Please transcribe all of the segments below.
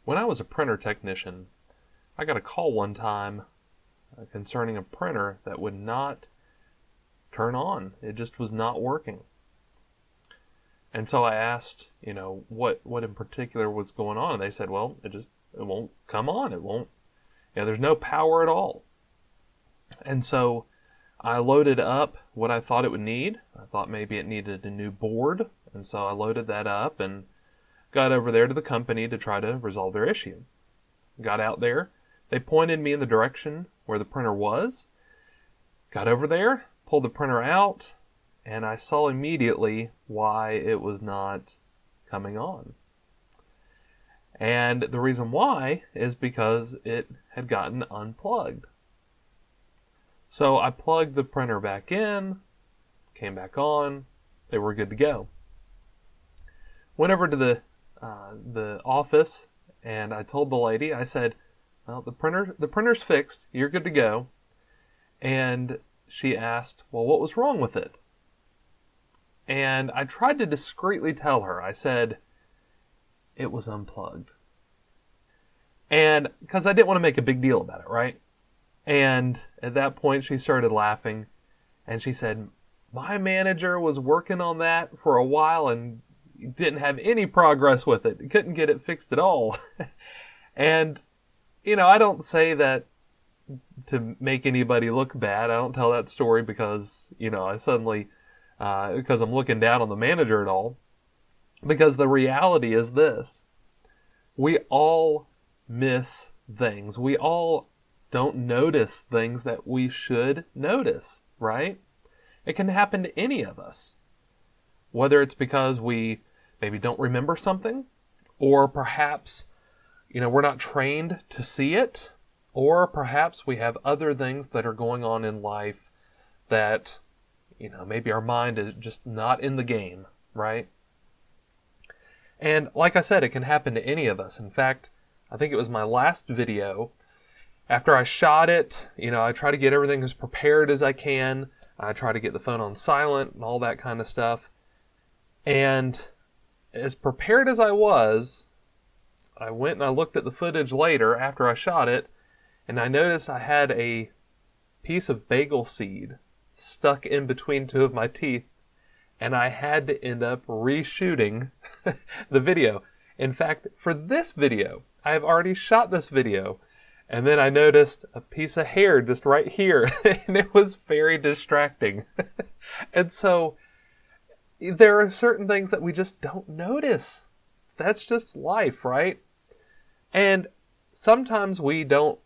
When I was a printer technician, I got a call one time concerning a printer that would not turn on. It just was not working. And so I asked, what in particular was going on, and they said, well, it won't come on. It won't, there's no power at all. And so I loaded up what I thought it would need. I thought maybe it needed a new board, and so I loaded that up and got over there to the company to try to resolve their issue. Got out there. They pointed me in the direction where the printer was. Got over there, pulled the printer out, and I saw immediately why it was not coming on. And the reason why is because it had gotten unplugged. So I plugged the printer back in, came back on, they were good to go. Went over to the office, and I told the lady, I said, well, the printer's fixed, you're good to go. And she asked, well, what was wrong with it? And I tried to discreetly tell her, I said, it was unplugged. And because I didn't want to make a big deal about it, right? And at that point, she started laughing, and she said, my manager was working on that for a while and didn't have any progress with it. He couldn't get it fixed at all. And, I don't say that to make anybody look bad. I don't tell that story because, I suddenly, because I'm looking down on the manager at all. Because the reality is this. We all miss things. We all don't notice things that we should notice, right? It can happen to any of us. Whether it's because we maybe don't remember something, or perhaps, we're not trained to see it, or perhaps we have other things that are going on in life that, maybe our mind is just not in the game, right? And like I said, it can happen to any of us. In fact, I think it was my last video. After I shot it, I try to get everything as prepared as I can. I try to get the phone on silent and all that kind of stuff. And as prepared as I was, I went and I looked at the footage later after I shot it, and I noticed I had a piece of bagel seed stuck in between two of my teeth, and I had to end up reshooting the video. In fact, for this video, I have already shot this video, and then I noticed a piece of hair just right here, and it was very distracting. And so, there are certain things that we just don't notice. That's just life, right? And sometimes we don't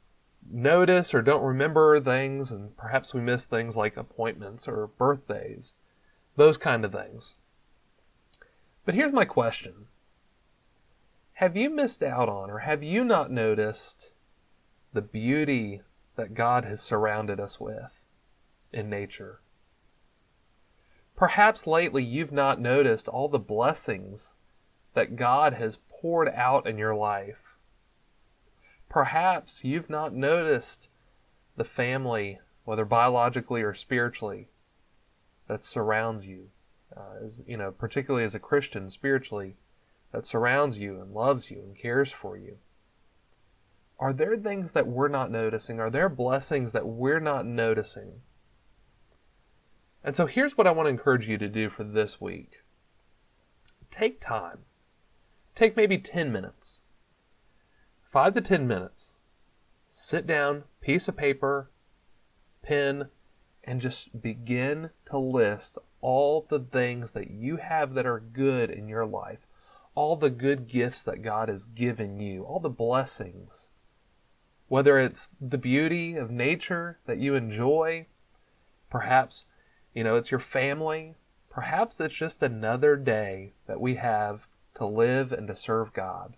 notice or don't remember things, and perhaps we miss things like appointments or birthdays, those kind of things. But here's my question. Have you missed out on, or have you not noticed the beauty that God has surrounded us with in nature? Perhaps lately you've not noticed all the blessings that God has poured out in your life. Perhaps you've not noticed the family, whether biologically or spiritually, that surrounds you, particularly as a Christian spiritually, that surrounds you and loves you and cares for you. Are there things that we're not noticing? Are there blessings that we're not noticing? And so here's what I want to encourage you to do for this week. Take time. Take maybe 10 minutes. 5 to 10 minutes. Sit down, piece of paper, pen, and just begin to list all the things that you have that are good in your life. All the good gifts that God has given you. All the blessings. Whether it's the beauty of nature that you enjoy, perhaps, it's your family. Perhaps it's just another day that we have to live and to serve God.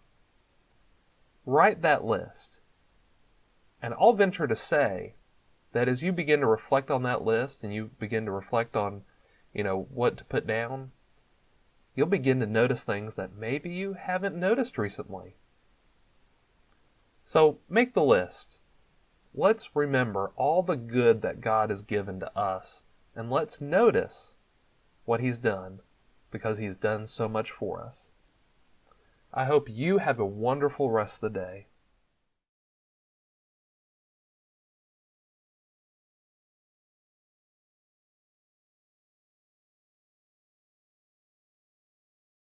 Write that list. And I'll venture to say that as you begin to reflect on that list and you begin to reflect on, what to put down, you'll begin to notice things that maybe you haven't noticed recently. So make the list. Let's remember all the good that God has given to us, and let's notice what He's done, because He's done so much for us. I hope you have a wonderful rest of the day.